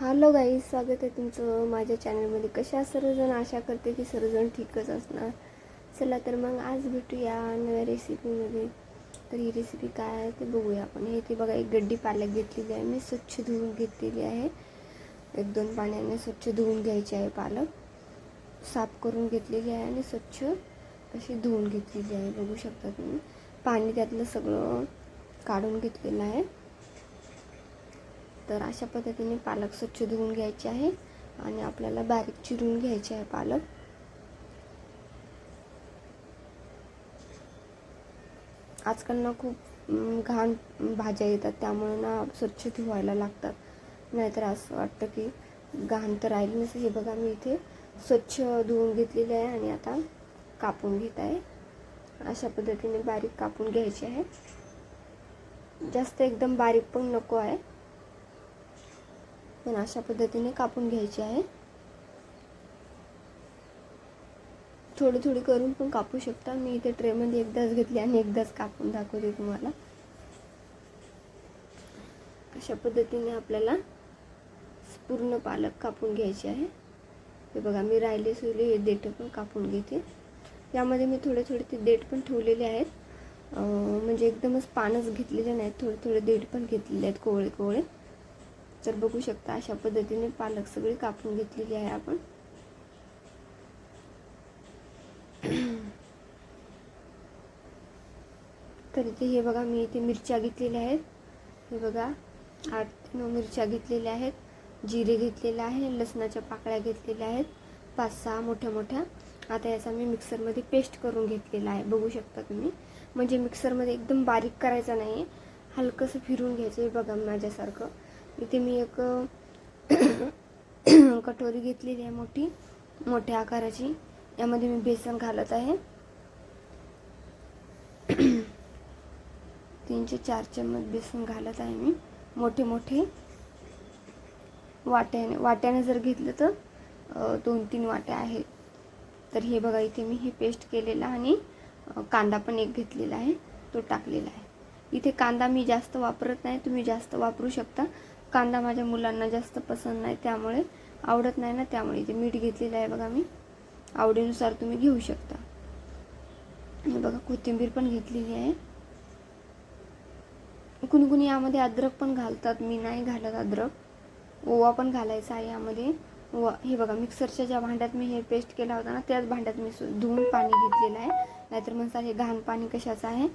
Hello guys, स्वागत आहे तुमचं माझ्या चॅनलमध्ये. कशा सर्वजण, आशा करते की सर्वजण ठीकच असणार. चला तर मग आज भेटूया नव्या रेसिपीमध्ये. तर ही रेसिपी काय आहे ते बघूया आपण. हे ते बघा, एक गड्डी पालक घेतलेली आहे मी, स्वच्छ धुवून घेतलेली आहे. 1-2 पाण्याने स्वच्छ धुवून घ्यायची आहे. पालक साफ करून घेतलेली आहे आणि स्वच्छ अशी धुवून घेतलेली आहे. बघू शकता तुम्ही, पाणी त्यातलं सगळं काढून घेतलेलं आहे. तर अशा पद्धतीने पालक स्वच्छ धुवून घ्यायचे आहे आणि आपल्याला बारीक चिरून घ्यायचे आहे पालक. आजकाल ना खूप घाण भाज्या येतात, त्यामुळे ना स्वच्छ धुवायला लागतात, नाहीतर असं वाटतं की घाण तर राहिली नसेल. हे बघा, मी इथे स्वच्छ धुवून घेतलेले आहे आणि आता कापून घेत आहे. अशा पद्धतीने बारीक कापून घ्यायचे आहे. जास्त एकदम बारीक पण नको आहे, पण अशा पद्धतीने कापून घ्यायचे आहे. थोडी थोडी करून पण कापू शकता. मी इथे ट्रेमध्ये एकदाच घेतली आणि एकदाच कापून दाखवते तुम्हाला. अशा पद्धतीने आपल्याला पूर्ण पालक कापून घ्यायचे आहे. हे बघा, मी राहिले सुले देठ पण कापून घेते. यामध्ये मी थोडे थोडे ते देठ पण ठेवलेले आहेत, म्हणजे एकदमच पानच घेतलेले नाहीत, थोडे थोडे देठ पण घेतलेले आहेत, कोवळे कोवळे. तर बघू शकता, अशा पद्धतीने पालक सगळी कापून घेतलेली आहे आपण. तर इथे हे बघा, मी इथे मिरच्या घेतलेल्या आहेत. हे बघा, 8-9 मिरच्या घेतलेल्या आहेत. जिरे घेतलेले आहे, लसणाच्या पाकळ्या घेतलेल्या आहेत 5-6 मोठ्या मोठ्या. आता याचा मी मिक्सरमध्ये पेस्ट करून घेतलेला आहे. बघू शकता तुम्ही, म्हणजे मिक्सरमध्ये एकदम बारीक करायचा नाही, हलकंसं फिरून घ्यायचं. हे बघा माझ्यासारखं. इथे मी एक कटोरी घेतलेली आहे मोठ्या आकाराची. यामध्ये मी बेसन घालत आहे. 3-4 चम्मच बेसन घालत आहे मी. मोठे वाट्याने जर घेतलं तर 2-3 वाट्या आहेत. तर हे बघा, इथे मी हे पेस्ट केलेलं आणि कांदा पण एक घेतलेला आहे, तो टाकलेला आहे. इथे कांदा मी जास्त वापरत नाही, तुम्ही जास्त वापरू शकता. कांदा माझ्या मुलांना जास्त पसंत नाही, त्यामुळे आवडत नाही ना, त्यामुळे इथे मीठ घेतलेलं आहे बघा मी. आवडीनुसार तुम्ही घेऊ शकता. हे बघा, कोथिंबीर पण घेतलेली आहे. कुणी यामध्ये अद्रक पण घालतात, मी नाही घालत अद्रक. ओवा पण घालायचा आहे यामध्ये. ओवा, हे बघा, मिक्सरच्या ज्या भांड्यात मी हे पेस्ट केला होता ना, त्याच भांड्यात मी धुवून पाणी घेतलेलं आहे. नाहीतर म्हणतात हे घाण पाणी कशाचं आहे,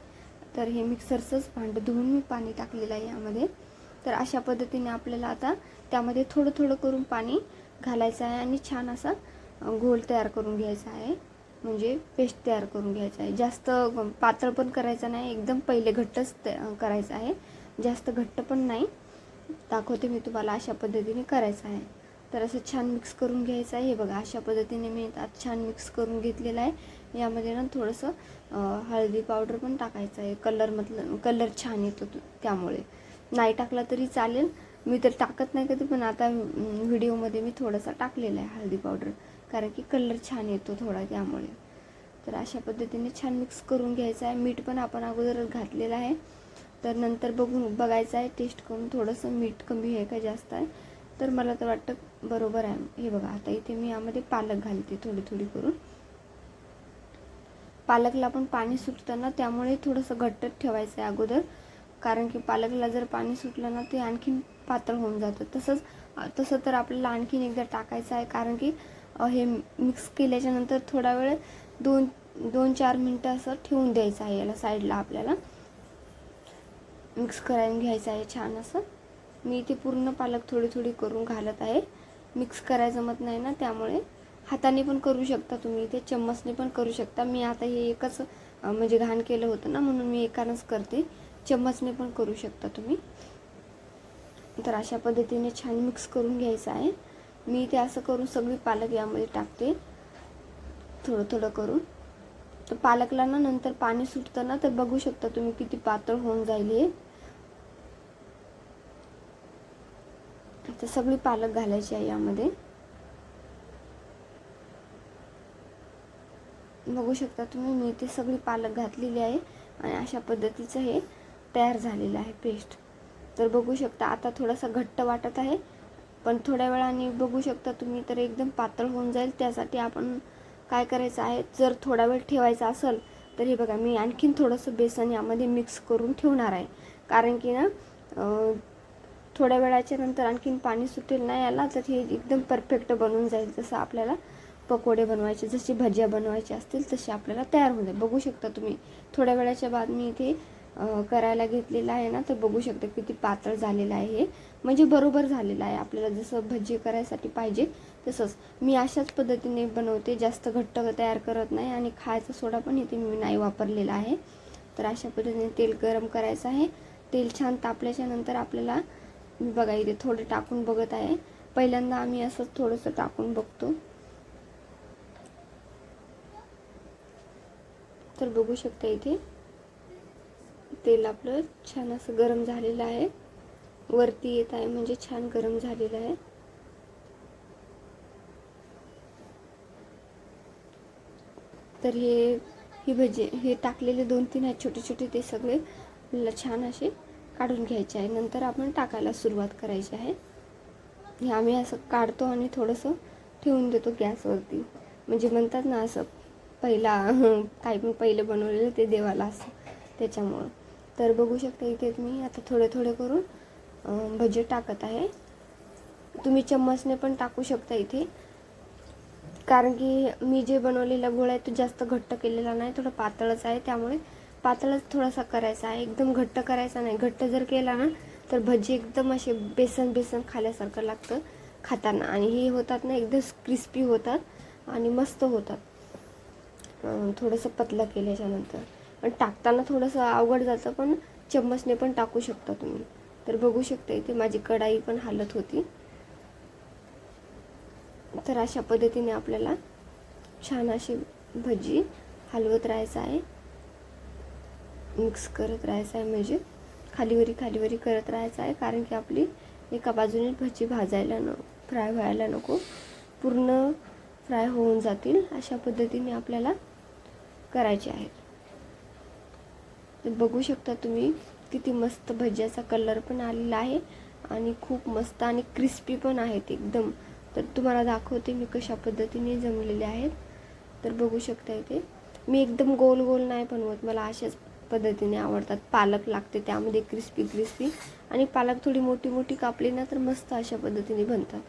तर हे मिक्सरचंच भांडं धुवून मी पाणी टाकलेलं आहे यामध्ये. तर अशा पद्धतीने आपल्याला आता त्यामध्ये थोडं थोडं करून पाणी घालायचं आहे आणि छान असा घोल तयार करून घ्यायचा आहे, म्हणजे पेस्ट तयार करून घ्यायचा आहे. जास्त पातळ पण करायचं नाही, एकदम पहिले घट्टच करायचं आहे, जास्त घट्ट पण नाही. दाखवते मी तुम्हाला, अशा पद्धतीने करायचं आहे. तर असं छान मिक्स करून घ्यायचं आहे. हे बघा, अशा पद्धतीने मी आता छान मिक्स करून घेतलेलं आहे. यामध्ये ना थोडंसं हळदी पावडर पण टाकायचं आहे, कलर छान येतो त्यामुळे. नाही टाकला तरी चालेल, मी तर टाकत नाही कधी, पण आता व्हिडिओमध्ये मी थोडासा टाकलेला आहे हळदी पावडर, कारण की कलर छान येतो थोडा त्यामुळे. तर अशा पद्धतीने छान मिक्स करून घ्यायचं आहे. मीठ पण आपण अगोदरच घातलेलं आहे, तर नंतर बघायचं आहे टेस्ट करून, थोडंसं मीठ कमी आहे का जास्त आहे. तर मला तर वाटतं बरोबर आहे. हे बघा, आता इथे मी यामध्ये पालक घालते थोडी थोडी करून. पालकला पण पाणी सुटतं ना, त्यामुळे थोडंसं घट्टच ठेवायचं आहे अगोदर, कारण की पालकला जर पाणी सुटलं ना, ते आणखीन पातळ होऊन जातं. तसं तर आपल्याला आणखीन एकदा टाकायचं आहे, कारण की हे मिक्स केल्याच्या नंतर थोडा वेळ 2-4 मिनटं असं ठेवून द्यायचं आहे याला साईडला. आपल्याला मिक्स करायला घ्यायचं आहे छान असं. मी इथे पूर्ण पालक थोडी थोडी करून घालत आहे. मिक्स करायचं जमत नाही ना, त्यामुळे हाताने पण करू शकता तुम्ही, इथे चम्मचने पण करू शकता. मी आता हे एकच म्हणजे घाण केलं होतं ना, म्हणून मी एकानंच करते. चम्मचने पण करू शकता तुम्ही. तर अशा पद्धतीने छान मिक्स करून घ्यायचं आहे. मी इथे असं करून सगळी पालक यामध्ये टाकते थोडं थोडं करून. तर पालकला ना नंतर पाणी सुटतं ना, तर बघू शकता तुम्ही किती पातळ होऊन जाईल हे. तर सगळी पालक घालायची आहे यामध्ये. बघू शकता तुम्ही, मी इथे सगळी पालक घातलेली आहे आणि अशा पद्धतीचं हे तयार झालेलं आहे पेस्ट. तर बघू शकता, आता थोडासा घट्ट वाटत आहे, पण थोड्या वेळाने बघू शकता तुम्ही तर एकदम पातळ होऊन जाईल. त्यासाठी आपण काय करायचं आहे, जर थोडा वेळ ठेवायचा असेल तर हे बघा मी आणखीन थोडंसं बेसन यामध्ये मिक्स करून ठेवणार आहे. कारण की ना थोड्या वेळाच्या नंतर आणखीन पाणी सुटेल ना याला, तर हे एकदम परफेक्ट बनून जाईल. जसं आपल्याला पकोडे बनवायचे, जशी भजिया बनवायची असतील तशी आपल्याला तयार होऊन जाईल. बघू शकता तुम्ही थोड्या वेळाच्या बाद मी इथे करायला घेतलेलं आहे ना, तर बघू शकता किती पातळ झालेलं आहे हे. म्हणजे बरोबर झालेलं आहे, आपल्याला जसं भजी करायसाठी पाहिजे तसंच. मी अशाच पद्धतीने बनवते, जास्त घट्ट तयार करत नाही. आणि खायचा सोडा पण इथे मी नाही वापरलेला आहे. तर अशा पद्धतीने तेल गरम करायचं आहे. तेल छान तापल्याच्या नंतर आपल्याला, मी बघा इथे थोडं टाकून बघत आहे. पहिल्यांदा आम्ही असंच थोडंसं टाकून बघतो. तर बघू शकता इथे तेल आपलं छान असं गरम झालेलं आहे, वरती येत आहे, म्हणजे छान गरम झालेलं आहे. तर ही भजी हे टाकलेले 2-3 आहेत छोटे छोटे, ते सगळे छान असे काढून घ्यायचे आहे. नंतर आपण टाकायला सुरुवात करायची आहे. हे आम्ही असं काढतो आणि थोडंसं ठेवून देतो गॅसवरती. म्हणजे म्हणतात ना असं पहिला काही पण पहिलं बनवलेलं ते देवाला असं, त्याच्यामुळं. तर बघू शकता इथे मी आता थोडे थोडे करून भजी टाकत आहे. तुम्ही चम्मचने पण टाकू शकता इथे. कारण की मी जे बनवलेला गोळा आहे तो जास्त घट्ट केलेला नाही, थोडा पातळच आहे. त्यामुळे पातळच थोडासा करायचा आहे, एकदम घट्ट करायचा नाही. घट्ट जर केला ना तर भजी एकदम असे बेसन बेसन खाल्यासारखं लागतं खाताना. आणि हे होतात ना एकदम क्रिस्पी होतात आणि मस्त होतात थोडंसं पतलं केल्याच्यानंतर. आणि टाकताना थोडंसं अवघड जातं, पण चम्मचने पण टाकू शकता तुम्ही. तर बघू शकता इथे माझी कढाई पण हालत होती. तर अशा पद्धतीने आपल्याला छान अशी भजी हलवत राहायचं आहे, मिक्स करत राहायचं आहे. म्हणजे खालीवरी करत राहायचं आहे. कारण की आपली एका बाजूने भजी भाजायला फ्राय व्हायला नको, पूर्ण फ्राय होऊन जातील अशा पद्धतीने आपल्याला करायचे आहेत. तर बघू शकता तुम्ही किती मस्त भज्याचा कलर पण आलेला आहे आणि खूप मस्त आणि क्रिस्पी पण आहेत एकदम. तर तुम्हाला दाखवते मी कशा पद्धतीने जमलेले आहेत. तर बघू शकता इथे मी एकदम गोल गोल नाही बनवत, मला अशाच पद्धतीने आवडतात. पालक लागते त्यामध्ये क्रिस्पी क्रिस्पी, आणि पालक थोडी मोठी मोठी कापली ना तर मस्त अशा पद्धतीने बनतात.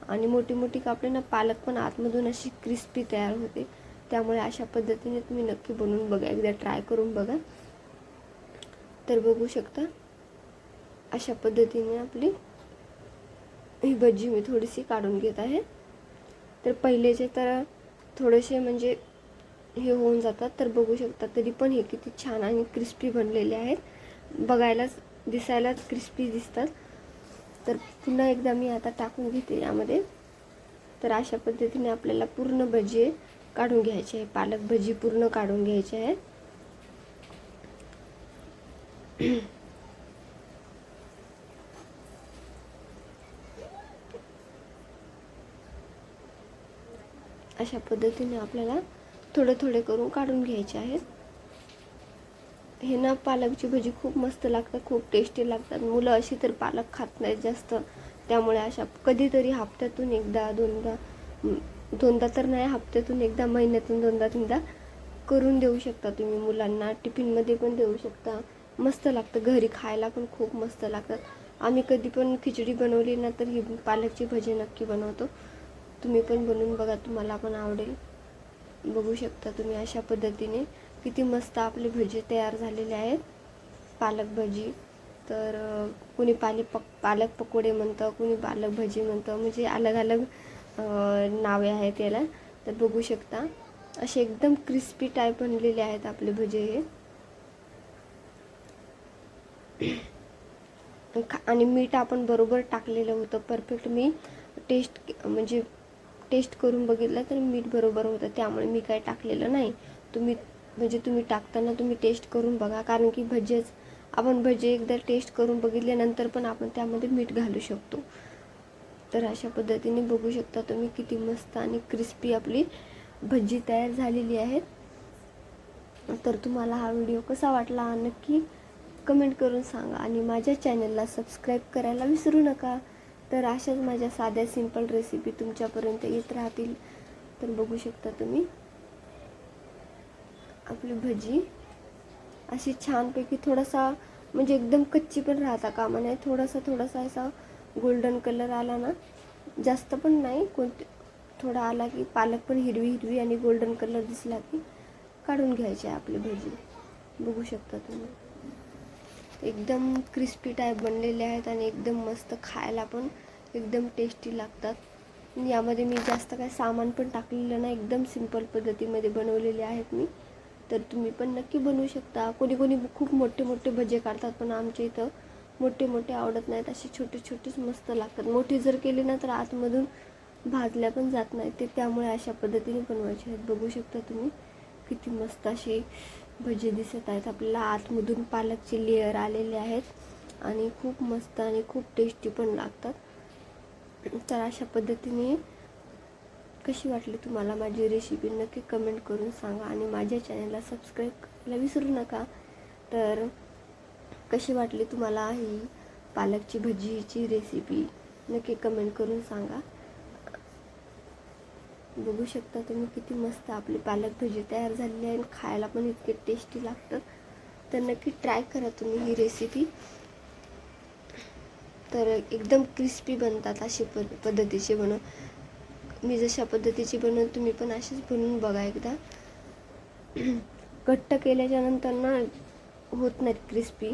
आणि मोठी मोठी कापली ना पालक पण आतमधून अशी क्रिस्पी तयार होते. त्यामुळे अशा पद्धतीने तुम्ही नक्की बनवून बघा, एकदा ट्राय करून बघा. तर बघू शकता अशा पद्धतीने आपली ही भजी मी थोडीशी काढून घेत आहे. तर पहिलेचे तर थोडेसे म्हणजे हे होऊन जातात. तर बघू शकता तरी पण हे किती छान आणि क्रिस्पी बनलेले आहेत, बघायलाच दिसायलाच क्रिस्पी दिसतात. तर पुन्हा एकदा मी आता टाकून घेते यामध्ये. तर अशा पद्धतीने आपल्याला पूर्ण भजी काढून घ्यायची आहे, पालक भजी पूर्ण काढून घ्यायची आहे. अशा पद्धतीने आपल्याला थोडे थोडे करून काढून घ्यायचे आहेत. हे ना पालकची भजी खूप मस्त लागतात, खूप टेस्टी लागतात. मुलं अशी तर पालक खात नाहीत जास्त, त्यामुळे अशा कधीतरी हप्त्यातून एकदा दोनदा तर नाही, हप्त्यातून एकदा, महिन्यातून दोनदा तीनदा करून देऊ शकता तुम्ही मुलांना. टिफिनमध्ये पण देऊ शकता, मस्त लागतं. घरी खायला पण खूप मस्त लागतात. आम्ही कधी पण खिचडी बनवली ना तर ही पालकची भजी नक्की बनवतो. तुम्ही पण बनवून बघा, तुम्हाला पण आवडेल. बघू शकता तुम्ही अशा पद्धतीने किती मस्त आपले भजी तयार झालेले आहेत, पालक भजी. तर कुणी पालक पकोडे म्हणतं, कुणी पालक भजी म्हणतं, म्हणजे अलग अलग नावे आहेत याला. तर बघू शकता असे एकदम क्रिस्पी टाईप बनलेले आहेत आपले भजे हे. आणि मीठ आपण बरोबर टाकलेलं होतं, परफेक्ट. मी टेस्ट करून बघितलं तर मीठ बरोबर होतं, त्यामुळे मी काय टाकलेलं नाही. तुम्ही टाकताना तुम्ही टेस्ट करून बघा, कारण की आपण भजी एकदा टेस्ट करून बघितल्यानंतर पण आपण त्यामध्ये मीठ घालू शकतो. तर अशा पद्धतीने बघू शकता तुम्ही किती मस्त आणि क्रिस्पी आपली भजी तयार झालेली आहेत. तर तुम्हाला हा व्हिडिओ कसा वाटला नक्की कमेंट करून सांगा. आणि माझ्या चॅनलला सबस्क्राईब करायला विसरू नका. तर अशाच माझ्या साध्या सिंपल रेसिपी तुमच्यापर्यंत येत राहतील. तर बघू शकता तुम्ही आपली भजी अशी छानपैकी थोडासा म्हणजे एकदम कच्ची पण राहता कामा नये. थोडासा असा गोल्डन कलर आला ना, जास्त पण नाही, थोडा आला की पालक पण हिरवी आणि गोल्डन कलर दिसला की काढून घ्यायची आहे आपली भजी. बघू शकता तुम्ही एकदम क्रिस्पी टाईप बनलेले आहेत आणि एकदम मस्त, खायला पण एकदम टेस्टी लागतात. यामध्ये मी जास्त काय सामान पण टाकलेलं नाही, एकदम सिंपल पद्धतीमध्ये बनवलेले आहेत मी. तर तुम्ही पण नक्की बनवू शकता. कोणी खूप मोठे भजे काढतात, पण आमच्या इथं मोठे आवडत नाहीत, असे छोटेच मस्त लागतात. मोठी जर केली ना तर आतमधून भाजल्या पण जात नाही ते, त्यामुळे अशा पद्धतीने बनवायचे आहेत. बघू शकता तुम्ही किती मस्त असे भजे दिसत आहेत. आपल्याला आतमधून पालकचे लेयर आलेले आहेत आणि खूप मस्त आणि खूप टेस्टी पण लागतात. तर अशा पद्धतीने कशी वाटली तुम्हाला माझी रेसिपी नक्की कमेंट करून सांगा आणि माझ्या चॅनलला सबस्क्राईब करायला विसरू नका. तर कशी वाटली तुम्हाला ही पालकची भजीची रेसिपी नक्की कमेंट करून सांगा. बघू शकता तुम्ही किती मस्त आपली पालक भजी तयार झालेली आहे. खायला पण इतके टेस्टी लागतं. तर नक्की ट्राय करा तुम्ही ही रेसिपी. तर एकदम क्रिस्पी बनतात अशी पद्धतीचे बनव. मी जशा पद्धतीची बनवून तुम्ही पण अशीच बनवून बघा एकदा. घट्ट केल्याच्या नंतर ना होत नाही क्रिस्पी.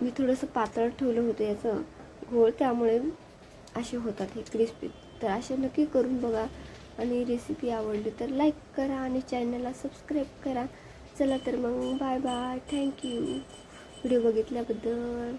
मी थोडंसं पातळ ठेवलं होतं याचं घोळ, त्यामुळे असे होतात हे क्रिस्पी. तर असे नक्की करून बघा आणि रेसिपी आवडली तर लाईक करा आणि चॅनलला सबस्क्राईब करा. चला तर मग बाय बाय. Thank you video बघितल्याबद्दल.